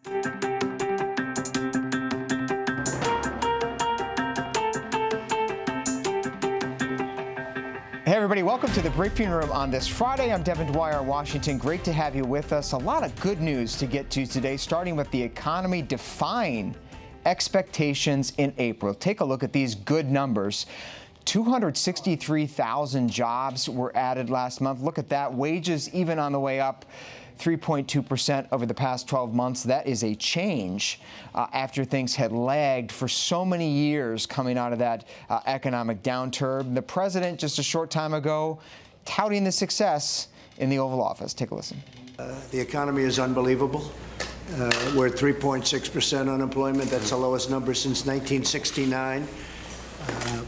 Hey everybody, welcome to the briefing room on this Friday. I'm Devin Dwyer in Washington. Great to have you with us. A lot of good news to get to today, starting with the economy defying expectations in April. Take a look at these good numbers. 263,000 jobs were added last month. Look at that. Wages even on the way up. 3.2% over the past 12 months. That is a change after things had lagged for so many years coming out of that economic downturn. The president just a short time ago touting the success in the Oval Office. Take a listen. The economy is unbelievable. We're at 3.6% unemployment. That's the lowest number since 1969.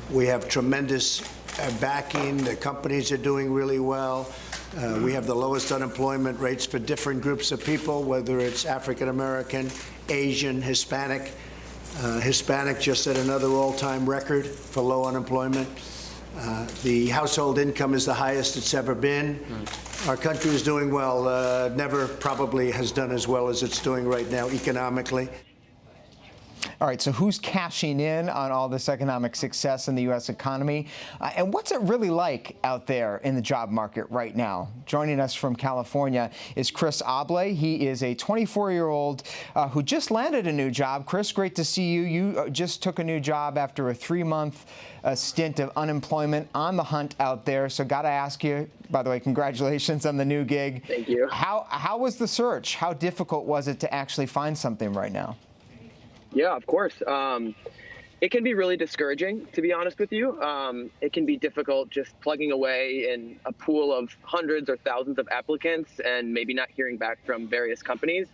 We have tremendous backing. The companies are doing really well. We have the lowest unemployment rates for different groups of people, whether it's African American, Asian, Hispanic. Hispanic just set another all-time record for low unemployment. The household income is the highest it's ever been. Our country is doing well. Never probably has done as well as it's doing right now economically. All right, so who's cashing in on all this economic success in the U.S. economy? And what's it really like out there in the job market right now? Joining us from California is Chris Obley. He is a 24-year-old who just landed a new job. Chris, great to see you. You just took a new job after a 3-month stint of unemployment, on the hunt out there. So got to ask you, by the way, congratulations on the new gig. Thank you. How was the search? How difficult was it to actually find something right now? Yeah, of course. It can be really discouraging, to be honest with you. It can be difficult just plugging away in a pool of hundreds or thousands of applicants and maybe not hearing back from various companies.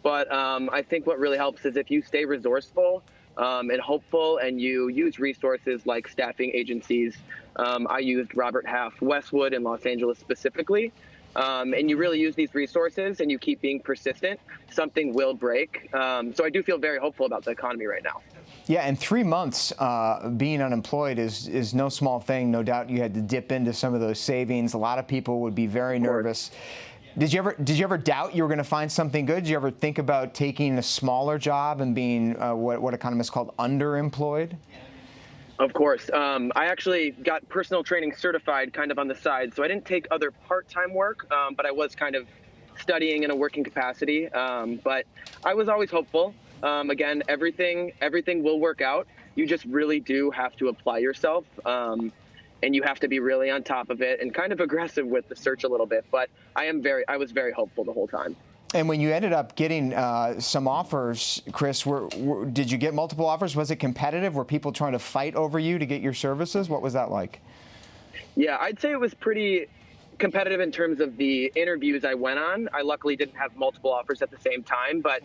But I think what really helps is if you stay resourceful and hopeful and you use resources like staffing agencies. I used Robert Half Westwood in Los Angeles specifically. And you really use these resources and you keep being persistent, something will break. So I do feel very hopeful about the economy right now. Yeah, and 3 months being unemployed is no small thing. No doubt you had to dip into some of those savings. A lot of people would be very nervous. Did you ever doubt you were going to find something good? Did you ever think about taking a smaller job and being what economists call underemployed? Of course. I actually got personal training certified kind of on the side. So I didn't take other part-time work, but I was kind of studying in a working capacity. But I was always hopeful. Again, everything will work out. You just really do have to apply yourself. And you have to be really on top of it and kind of aggressive with the search a little bit. But I was very hopeful the whole time. And when you ended up getting some offers, Chris, did you get multiple offers? Was it competitive? Were people trying to fight over you to get your services? What was that like? Yeah, I'd say it was pretty competitive in terms of the interviews I went on. I luckily didn't have multiple offers at the same time. But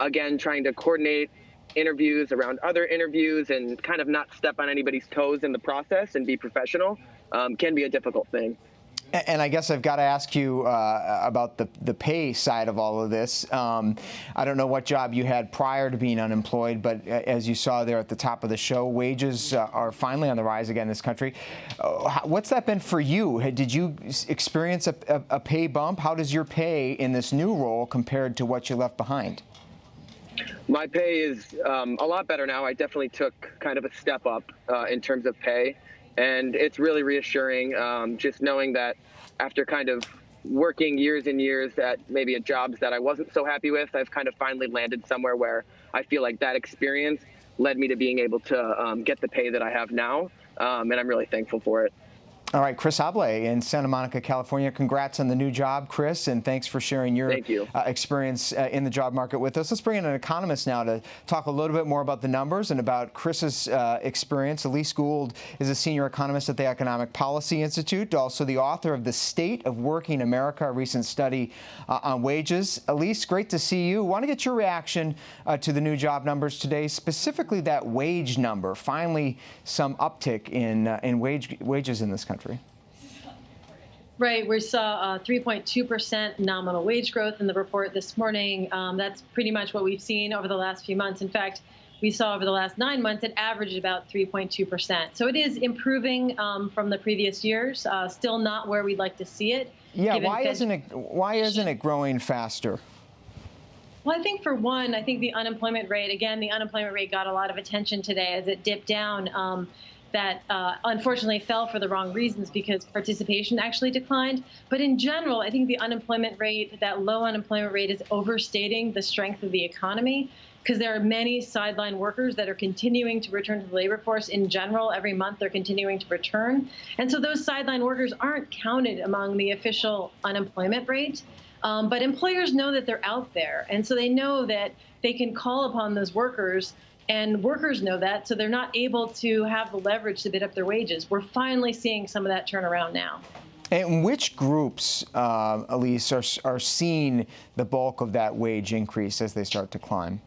again, trying to coordinate interviews around other interviews and kind of not step on anybody's toes in the process and be professional can be a difficult thing. And I guess I've got to ask you about the pay side of all of this. I don't know what job you had prior to being unemployed, but as you saw there at the top of the show, wages are finally on the rise again in this country. What's that been for you? Did you experience a pay bump? How does your pay in this new role compared to what you left behind? My pay is a lot better now. I definitely took kind of a step up in terms of pay. And it's really reassuring just knowing that after kind of working years and years at maybe at jobs that I wasn't so happy with, I've kind of finally landed somewhere where I feel like that experience led me to being able to get the pay that I have now. And I'm really thankful for it. All right, Chris Obley in Santa Monica, California. Congrats on the new job, Chris, and thanks for sharing your experience in the job market with us. Let's bring in an economist now to talk a little bit more about the numbers and about Chris's experience. Elise Gould is a senior economist at the Economic Policy Institute, also the author of The State of Working America, a recent study on wages. Elise, great to see you. I want to get your reaction to the new job numbers today, specifically that wage number. Finally, some uptick in wages in this country. Right. We saw 3.2% nominal wage growth in the report this morning. That's pretty much what we've seen over the last few months. In fact, we saw over the last 9 months, it averaged about 3.2%. So it is improving from the previous years, still not where we'd like to see it. Yeah, why isn't it growing faster? Well, I think for one, I think the unemployment rate, again, the unemployment rate got a lot of attention today as it dipped down. That unfortunately fell for the wrong reasons because participation actually declined. But in general, I think the unemployment rate, that low unemployment rate, is overstating the strength of the economy because there are many sideline workers that are continuing to return to the labor force in general. Every month they're continuing to return. And so those sideline workers aren't counted among the official unemployment rate. But employers know that they're out there. And so they know that they can call upon those workers. And workers know that, so they're not able to have the leverage to bid up their wages. We're finally seeing some of that turnaround now. And which groups, Elise, are seeing the bulk of that wage increase as they start to climb?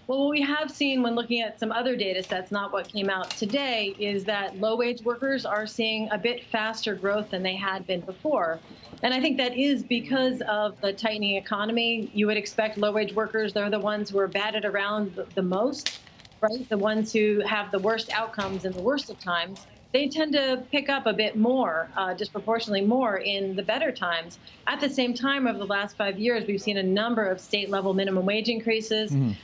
Well, what we have seen when looking at some other data sets, not what came out today, is that low-wage workers are seeing a bit faster growth than they had been before. And I think that is because of the tightening economy. You would expect low-wage workers, they're the ones who are batted around the most, right? The ones who have the worst outcomes in the worst of times. They tend to pick up a bit more, disproportionately more in the better times. At the same time, over the last 5 years, we've seen a number of state-level minimum wage increases. And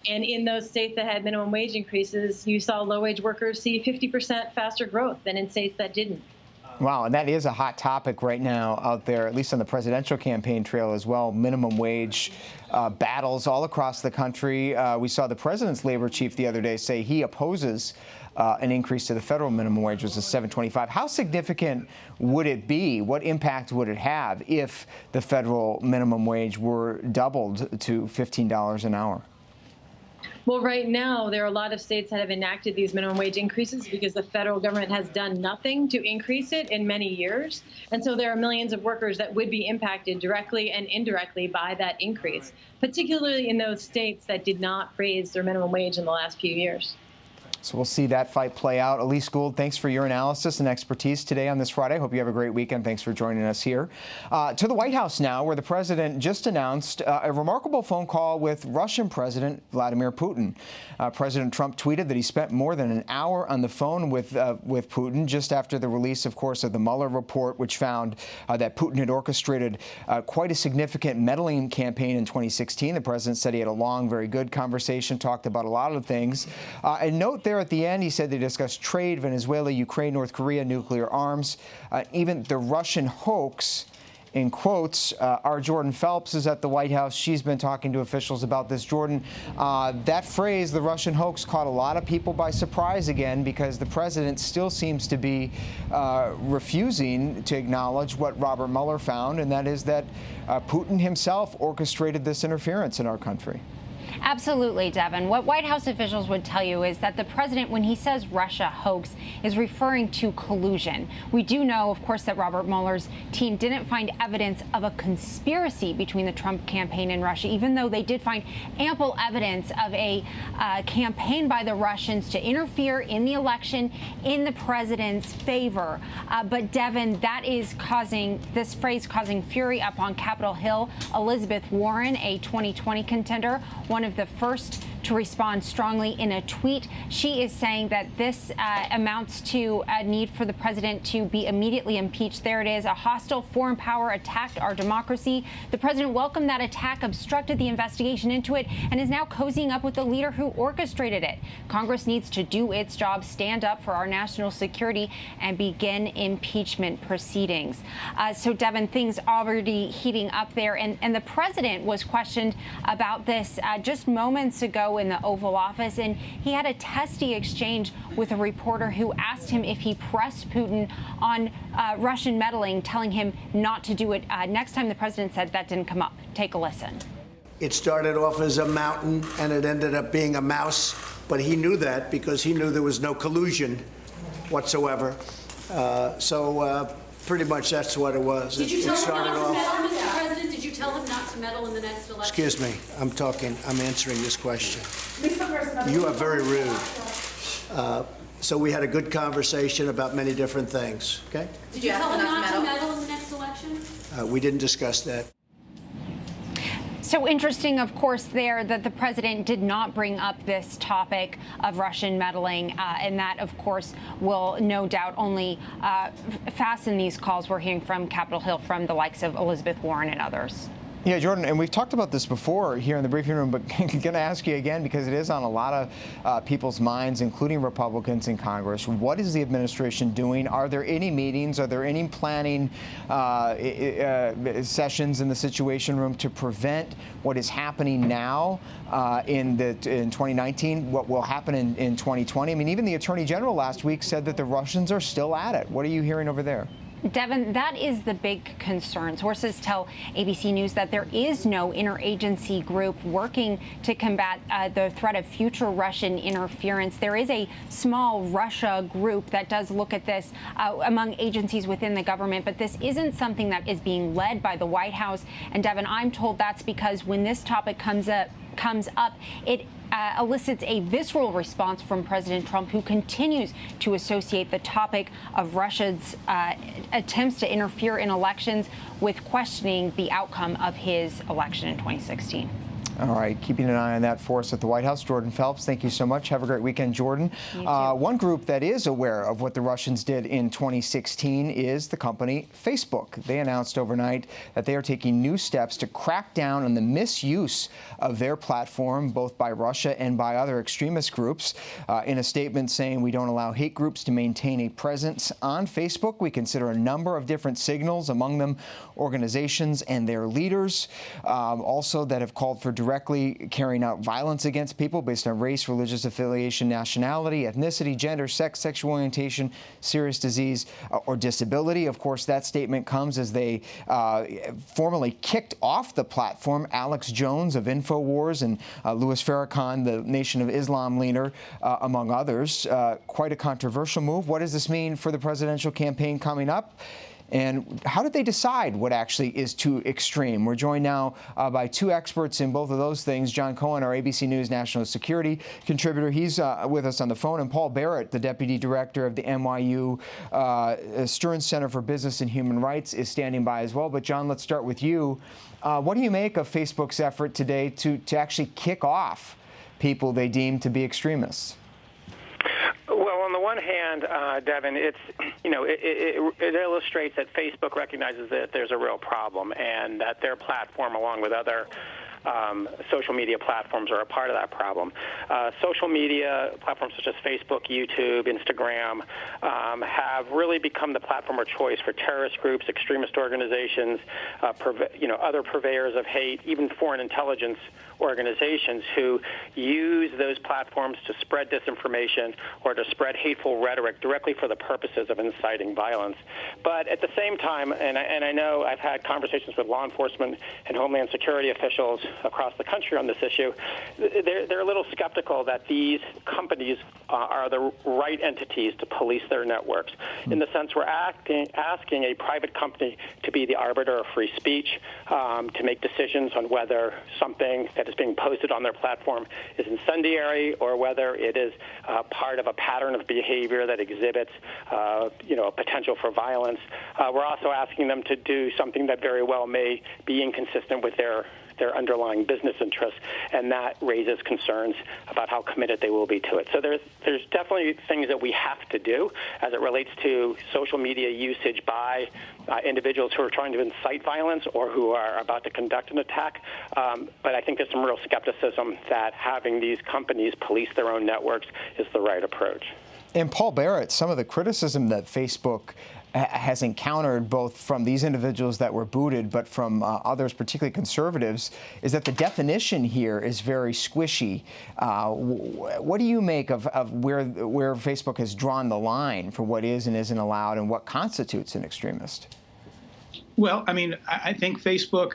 in those states that had minimum wage increases, you saw low-wage workers see 50% faster growth than in states that didn't. Wow, and that is a hot topic right now out there, at least on the presidential campaign trail as well. Minimum wage battles all across the country. We saw the president's labor chief the other day say he opposes an increase to the federal minimum wage, which is $7.25. How significant would it be? What impact would it have if the federal minimum wage were doubled to $15 an hour? Well, right now, there are a lot of states that have enacted these minimum wage increases because the federal government has done nothing to increase it in many years. And so there are millions of workers that would be impacted directly and indirectly by that increase, particularly in those states that did not raise their minimum wage in the last few years. So we'll see that fight play out. Elise Gould, thanks for your analysis and expertise today on this Friday. Hope you have a great weekend. Thanks for joining us here. To the White House now, where the president just announced a remarkable phone call with Russian President Vladimir Putin. President Trump tweeted that he spent more than an hour on the phone with Putin just after the release, of course, of the Mueller report, which found that Putin had orchestrated quite a significant meddling campaign in 2016. The president said he had a long, very good conversation, talked about a lot of things. And note there at the end, he said they discussed trade, Venezuela, Ukraine, North Korea, nuclear arms, even the Russian hoax, in quotes. Our Jordan Phelps is at the White House. She's been talking to officials about this. Jordan, that phrase, the Russian hoax, caught a lot of people by surprise again because the president still seems to be refusing to acknowledge what Robert Mueller found, and that is that Putin himself orchestrated this interference in our country. Absolutely, Devin. What White House officials would tell you is that the president, when he says Russia hoax, is referring to collusion. We do know, of course, that Robert Mueller's team didn't find evidence of a conspiracy between the Trump campaign and Russia, even though they did find ample evidence of a campaign by the Russians to interfere in the election in the president's favor. But Devin, that is causing this phrase causing fury up on Capitol Hill. Elizabeth Warren, a 2020 contender, one of the first to respond strongly in a tweet. She is saying that this amounts to a need for the president to be immediately impeached. There it is. A hostile foreign power attacked our democracy. The president welcomed that attack, obstructed the investigation into it, and is now cozying up with the leader who orchestrated it. Congress needs to do its job, stand up for our national security, and begin impeachment proceedings. So, Devin, things already heating up there. And the president was questioned about this just moments ago in the Oval Office, and he had a testy exchange with a reporter who asked him if he pressed Putin on Russian meddling, telling him not to do it. Next time the president said that didn't come up. Take a listen. It started off as a mountain and it ended up being a mouse, but he knew that because he knew there was no collusion whatsoever. So pretty much that's what it was. Did you tell him not to meddle, Mr. President? Did you tell him not to meddle in the next election? Excuse me, I'm answering this question. You are very rude. So we had a good conversation about many different things, okay? Did you tell him not to meddle in the next election? We didn't discuss that. So interesting, of course, there that the president did not bring up this topic of Russian meddling, and that, of course, will no doubt only fasten these calls we're hearing from Capitol Hill from the likes of Elizabeth Warren and others. Yeah, Jordan, and we've talked about this before here in the briefing room, but I'm going to ask you again because it is on a lot of people's minds, including Republicans in Congress. What is the administration doing? Are there any meetings? Are there any planning sessions in the Situation Room to prevent what is happening now in 2019, what will happen in 2020? I mean, even the Attorney General last week said that the Russians are still at it. What are you hearing over there? Devin, that is the big concern. Sources tell ABC News that there is no interagency group working to combat the threat of future Russian interference. There is a small Russia group that does look at this among agencies within the government, but this isn't something that is being led by the White House. And Devin, I'm told that's because when this topic comes up, it elicits a visceral response from President Trump, who continues to associate the topic of Russia's attempts to interfere in elections with questioning the outcome of his election in 2016. All right, keeping an eye on that for us at the White House. Jordan Phelps, thank you so much. Have a great weekend, Jordan. One group that is aware of what the Russians did in 2016 is the company Facebook. They announced overnight that they are taking new steps to crack down on the misuse of their platform, both by Russia and by other extremist groups. In a statement saying, we don't allow hate groups to maintain a presence on Facebook. We consider a number of different signals, among them organizations and their leaders, also that have called for directly carrying out violence against people based on race, religious affiliation, nationality, ethnicity, gender, sex, sexual orientation, serious disease, or disability. Of course, that statement comes as they formally kicked off the platform Alex Jones of InfoWars and Louis Farrakhan, the Nation of Islam leader, among others. Quite a controversial move. What does this mean for the presidential campaign coming up? And how did they decide what actually is too extreme? We're joined now by two experts in both of those things. John Cohen, our ABC News national security contributor. He's with us on the phone. And Paul Barrett, the deputy director of the NYU Stern Center for Business and Human Rights, is standing by as well. But John, let's start with you. What do you make of Facebook's effort today to actually kick off people they deem to be extremists? Well, on the one hand, Devin, it illustrates that Facebook recognizes that there's a real problem and that their platform, along with other social media platforms, are a part of that problem. Social media platforms such as Facebook, YouTube, Instagram have really become the platform of choice for terrorist groups, extremist organizations, other purveyors of hate, even foreign intelligence organizations who use those platforms to spread disinformation or to spread hateful rhetoric directly for the purposes of inciting violence. But at the same time, and I know I've had conversations with law enforcement and Homeland Security officials across the country on this issue, they're a little skeptical that these companies are the right entities to police their networks. In the sense we're asking a private company to be the arbiter of free speech, to make decisions on whether something that is being posted on their platform is incendiary or whether it is part of a pattern of behavior that exhibits, a potential for violence. We're also asking them to do something that very well may be inconsistent with their underlying business interests, and that raises concerns about how committed they will be to it. So there's definitely things that we have to do as it relates to social media usage by individuals who are trying to incite violence or who are about to conduct an attack. But I think there's some real skepticism that having these companies police their own networks is the right approach. And Paul Barrett, some of the criticism that Facebook has encountered both from these individuals that were booted, but from others, particularly conservatives, is that the definition here is very squishy. What do you make of where Facebook has drawn the line for what is and isn't allowed and what constitutes an extremist? Well, I mean, I think Facebook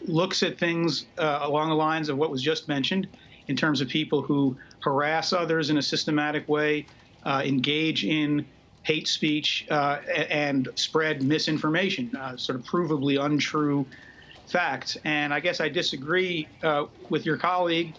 looks at things along the lines of what was just mentioned in terms of people who harass others in a systematic way, engage in hate speech, and spread misinformation, sort of provably untrue facts. And I guess I disagree with your colleague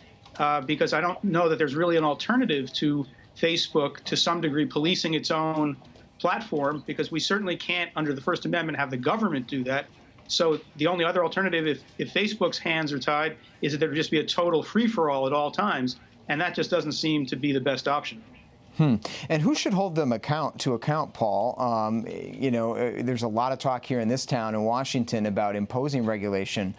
because I don't know that there's really an alternative to Facebook to some degree policing its own platform, because we certainly can't, under the First Amendment, have the government do that. So the only other alternative, if Facebook's hands are tied, is that there would just be a total free-for-all at all times, and that just doesn't seem to be the best option. And who should hold them to account, Paul? There's a lot of talk here in this town in Washington about imposing regulation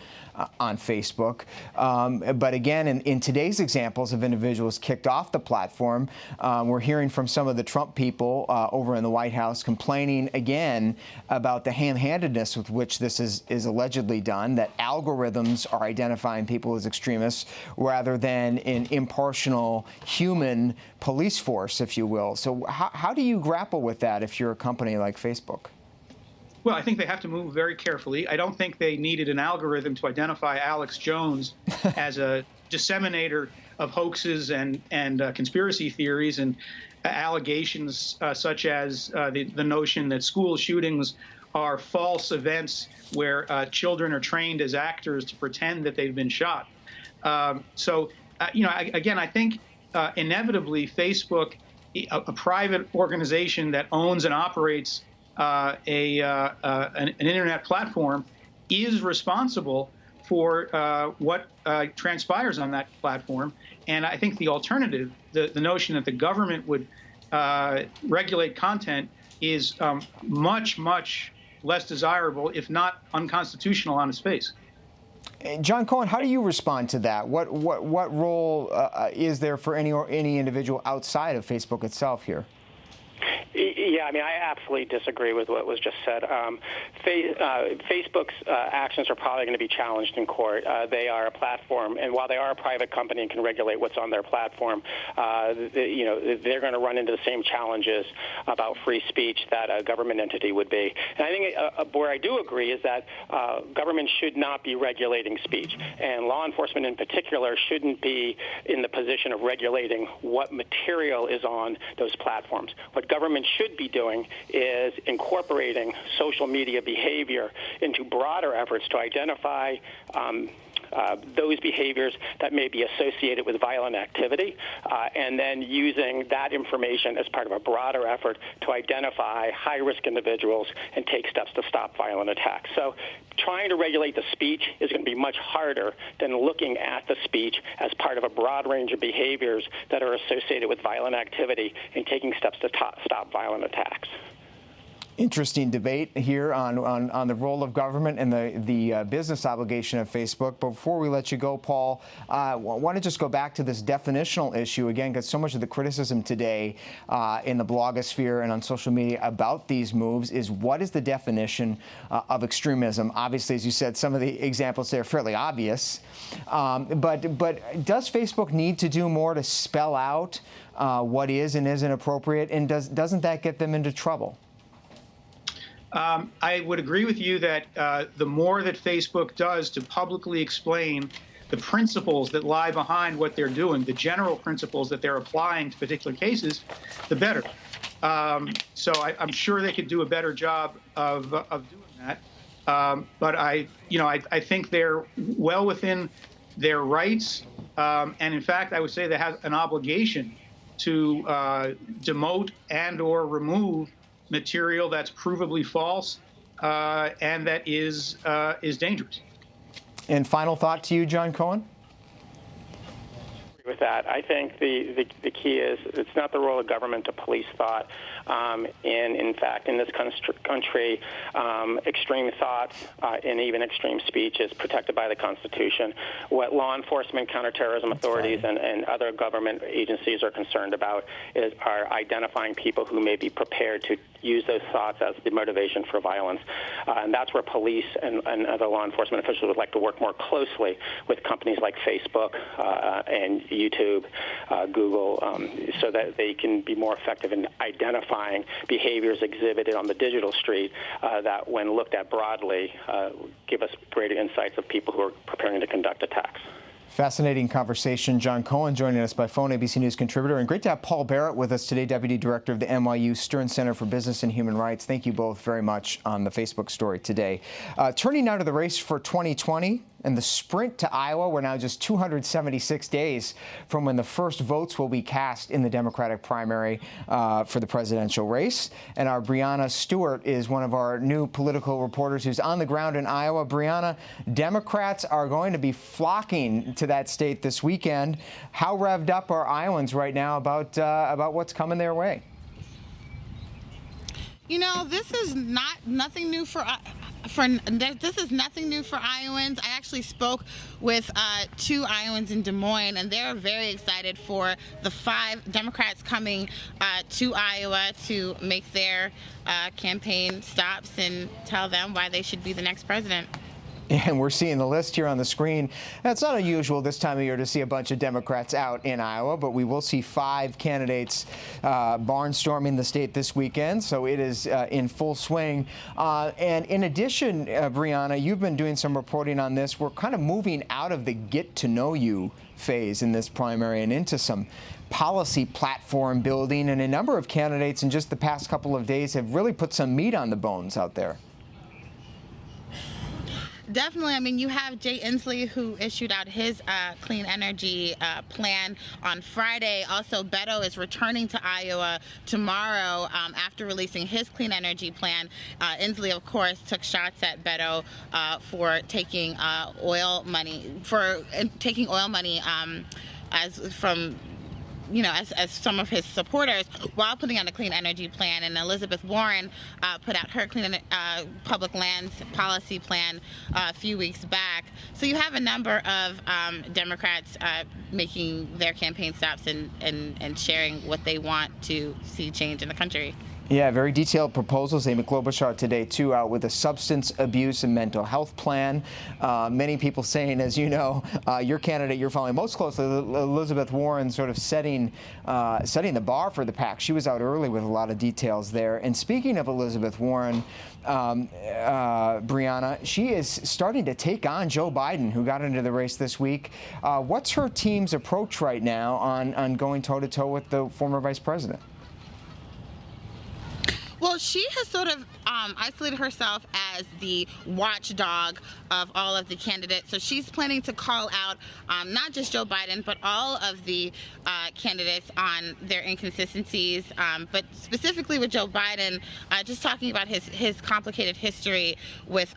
on Facebook. But again, in today's examples of individuals kicked off the platform, we're hearing from some of the Trump people over in the White House complaining again about the ham-handedness with which this is allegedly done, that algorithms are identifying people as extremists rather than an impartial human police force, if you will. So how do you grapple with that if you're a company like Facebook? Well, I think they have to move very carefully. I don't think they needed an algorithm to identify Alex Jones as a disseminator of hoaxes and conspiracy theories and allegations such as the notion that school shootings are false events where children are trained as actors to pretend that they've been shot. Again, I think inevitably Facebook, a private organization that owns and operates an internet platform, is responsible for what transpires on that platform. And I think the alternative, the notion that the government would regulate content, is much, much less desirable, if not unconstitutional on its face. John Cohen, how do you respond to that? What role is there for any individual outside of Facebook itself here? Yeah, I mean, I absolutely disagree with what was just said. Facebook's actions are probably going to be challenged in court. They are a platform, and while they are a private company and can regulate what's on their platform, they're going to run into the same challenges about free speech that a government entity would be. And I think where I do agree is that government should not be regulating speech, and law enforcement in particular shouldn't be in the position of regulating what material is on those platforms. What government should be doing is incorporating social media behavior into broader efforts to identify those behaviors that may be associated with violent activity, and then using that information as part of a broader effort to identify high-risk individuals and take steps to stop violent attacks. So trying to regulate the speech is going to be much harder than looking at the speech as part of a broad range of behaviors that are associated with violent activity and taking steps to stop violent attacks. Interesting debate here on the role of government and the business obligation of Facebook. But before we let you go, Paul, I want to just go back to this definitional issue again, because so much of the criticism today in the blogosphere and on social media about these moves is what is the definition of extremism? Obviously, as you said, some of the examples there are fairly obvious. But does Facebook need to do more to spell out what is and isn't appropriate? And doesn't that get them into trouble? I would agree with you that the more that Facebook does to publicly explain the principles that lie behind what they're doing, the general principles that they're applying to particular cases, the better. So I'm sure they could do a better job of doing that. But I think they're well within their rights, and in fact, I would say they have an obligation to demote and/or remove material that's provably false and that is dangerous. And final thought to you, John Cohen? With that, I think the key is it's not the role of government to police thought. In fact, in this country, extreme thoughts and even extreme speech is protected by the Constitution. What law enforcement, counterterrorism authorities, and other government agencies are concerned about are identifying people who may be prepared to use those thoughts as the motivation for violence. And that's where police and other law enforcement officials would like to work more closely with companies like Facebook and YouTube, Google, so that they can be more effective in identifying behaviors exhibited on the digital street that, when looked at broadly, give us greater insights of people who are preparing to conduct attacks. Fascinating conversation. John Cohen joining us by phone, ABC News contributor. And great to have Paul Barrett with us today, Deputy Director of the NYU Stern Center for Business and Human Rights. Thank you both very much on the Facebook story today. Turning now to the race for 2020. And the sprint to Iowa, we're now just 276 days from when the first votes will be cast in the Democratic primary for the presidential race. And our Brianna Stewart is one of our new political reporters who's on the ground in Iowa. Brianna, Democrats are going to be flocking to that state this weekend. How revved up are Iowans right now about what's coming their way? You know, this is nothing new for Iowans. I actually spoke with 2 Iowans in Des Moines, and they're very excited for the 5 Democrats coming to Iowa to make their campaign stops and tell them why they should be the next president. And we're seeing the list here on the screen. It's not unusual this time of year to see a bunch of Democrats out in Iowa, but we will see 5 candidates barnstorming the state this weekend, so it is in full swing. And in addition, Brianna, you've been doing some reporting on this. We're kind of moving out of the get-to-know-you phase in this primary and into some policy platform building, and a number of candidates in just the past couple of days have really put some meat on the bones out there. Definitely. I mean, you have Jay Inslee, who issued out his clean energy plan on Friday. Also, Beto is returning to Iowa tomorrow after releasing his clean energy plan. Inslee, of course, took shots at Beto for taking oil money as some of his supporters while putting out a clean energy plan. And Elizabeth Warren put out her clean public lands policy plan a few weeks back. So you have a number of Democrats making their campaign stops and sharing what they want to see change in the country. Yeah, very detailed proposals. Amy Klobuchar today, too, out with a substance abuse and mental health plan. Many people saying, as you know, your candidate you're following most closely, Elizabeth Warren, sort of setting the bar for the pack. She was out early with a lot of details there. And speaking of Elizabeth Warren, Brianna, she is starting to take on Joe Biden, who got into the race this week. What's her team's approach right now on going toe-to-toe with the former vice president? Well, she has sort of isolated herself as the watchdog of all of the candidates. So she's planning to call out not just Joe Biden, but all of the candidates on their inconsistencies. But specifically with Joe Biden, just talking about his complicated history with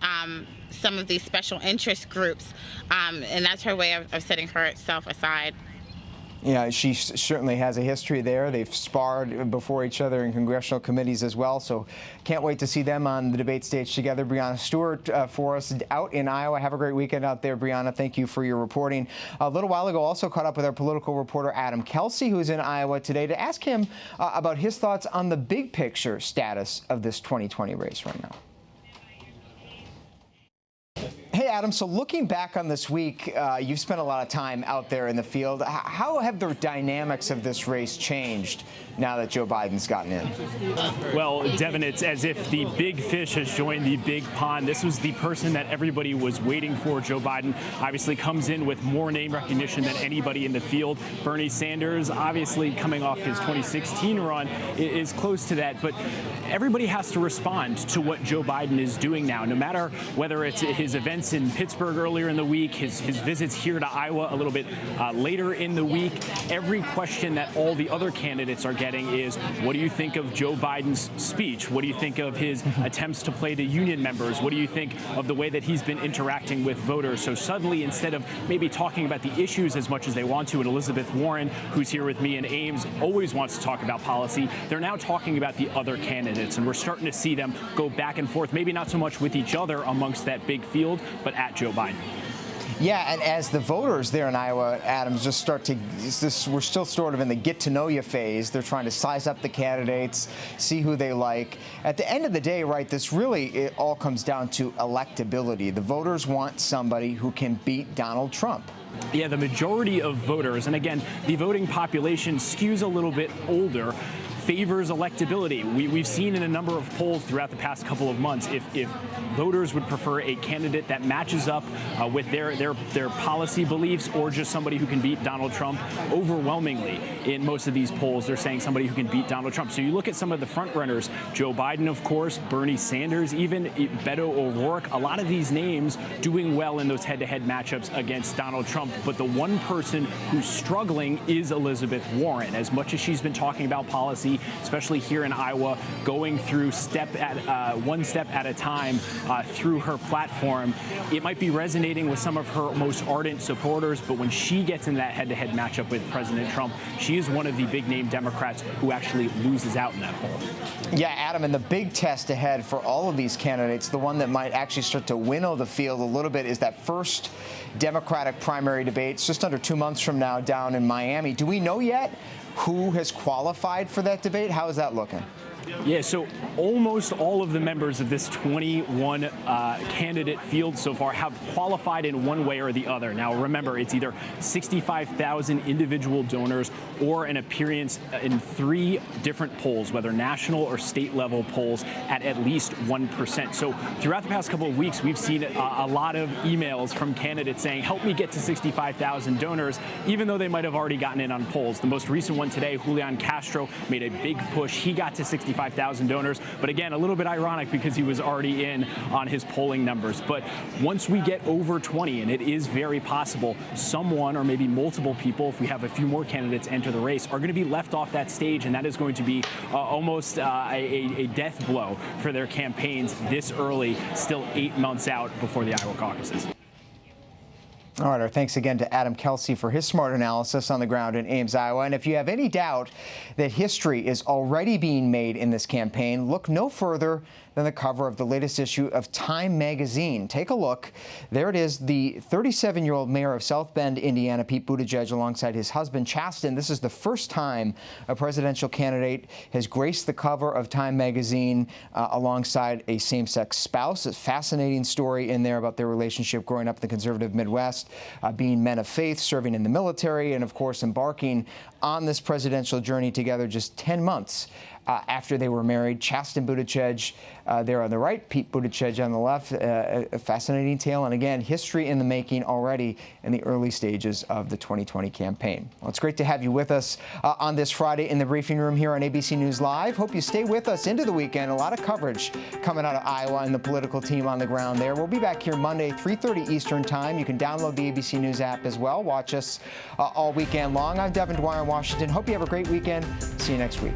some of these special interest groups. And that's her way of setting herself aside. Yeah, she certainly has a history there. They've sparred before each other in congressional committees as well, so can't wait to see them on the debate stage together. Brianna Stewart for us out in Iowa. Have a great weekend out there, Brianna. Thank you for your reporting. A little while ago, also caught up with our political reporter Adam Kelsey, who's in Iowa today, to ask him about his thoughts on the big picture status of this 2020 race right now. Hey, Adam, so looking back on this week, you've spent a lot of time out there in the field. How have the dynamics of this race changed now that Joe Biden's gotten in? Well, Devin, it's as if the big fish has joined the big pond. This was the person that everybody was waiting for. Joe Biden obviously comes in with more name recognition than anybody in the field. Bernie Sanders, obviously coming off his 2016 run, is close to that. But everybody has to respond to what Joe Biden is doing now, no matter whether it's his events in Pittsburgh earlier in the week, his visits here to Iowa a little bit later in the week. Every question that all the other candidates are getting is, what do you think of Joe Biden's speech? What do you think of his attempts to play to union members? What do you think of the way that he's been interacting with voters? So suddenly, instead of maybe talking about the issues as much as they want to, and Elizabeth Warren, who's here with me in Ames, always wants to talk about policy, they're now talking about the other candidates. And we're starting to see them go back and forth, maybe not so much with each other amongst that big field, but at Joe Biden. Yeah, and as the voters there in Iowa, Adams, just start to, we're still sort of in the get-to-know-you phase. They're trying to size up the candidates, see who they like. At the end of the day, right, it all comes down to electability. The voters want somebody who can beat Donald Trump. Yeah, the majority of voters, and again, the voting population skews a little bit older, favors electability. We've seen in a number of polls throughout the past couple of months if voters would prefer a candidate that matches up with their policy beliefs or just somebody who can beat Donald Trump. Overwhelmingly, in most of these polls, they're saying somebody who can beat Donald Trump. So you look at some of the front runners, Joe Biden, of course, Bernie Sanders, even Beto O'Rourke, a lot of these names doing well in those head-to-head matchups against Donald Trump. But the one person who's struggling is Elizabeth Warren. As much as she's been talking about policy, especially here in Iowa, going through one step at a time through her platform, it might be resonating with some of her most ardent supporters, but when she gets in that head-to-head matchup with President Trump, she is one of the big-name Democrats who actually loses out in that poll. Yeah, Adam, and the big test ahead for all of these candidates, the one that might actually start to winnow the field a little bit, is that first Democratic primary debate. It's just under 2 months from now down in Miami. Do we know yet who has qualified for that debate? How is that looking? Yeah, so almost all of the members of this 21 candidate field so far have qualified in one way or the other. Now, remember, it's either 65,000 individual donors or an appearance in 3 different polls, whether national or state level polls, at least 1%. So throughout the past couple of weeks, we've seen a lot of emails from candidates saying, help me get to 65,000 donors, even though they might have already gotten in on polls. The most recent one today, Julian Castro, made a big push. He got to 65,000 donors, but again, a little bit ironic because he was already in on his polling numbers. But once we get over 20, and it is very possible, someone or maybe multiple people, if we have a few more candidates enter the race, are going to be left off that stage, and that is going to be almost a death blow for their campaigns this early, still 8 months out before the Iowa caucuses. All right, our thanks again to Adam Kelsey for his smart analysis on the ground in Ames, Iowa. And if you have any doubt that history is already being made in this campaign, look no further than the cover of the latest issue of Time magazine. Take a look. There it is, the 37-year-old mayor of South Bend, Indiana, Pete Buttigieg, alongside his husband, Chasten. This is the first time a presidential candidate has graced the cover of Time magazine alongside a same-sex spouse. A fascinating story in there about their relationship growing up in the conservative Midwest, being men of faith, serving in the military, and, of course, embarking on this presidential journey together just 10 months after they were married. Chasten Buttigieg there on the right, Pete Buttigieg on the left. A fascinating tale, and again, history in the making already in the early stages of the 2020 campaign. Well, it's great to have you with us on this Friday in the briefing room here on ABC News Live. Hope you stay with us into the weekend. A lot of coverage coming out of Iowa and the political team on the ground there. We'll be back here Monday, 3:30 Eastern Time. You can download the ABC News app as well. Watch us all weekend long. I'm Devin Dwyer in Washington. Hope you have a great weekend. See you next week.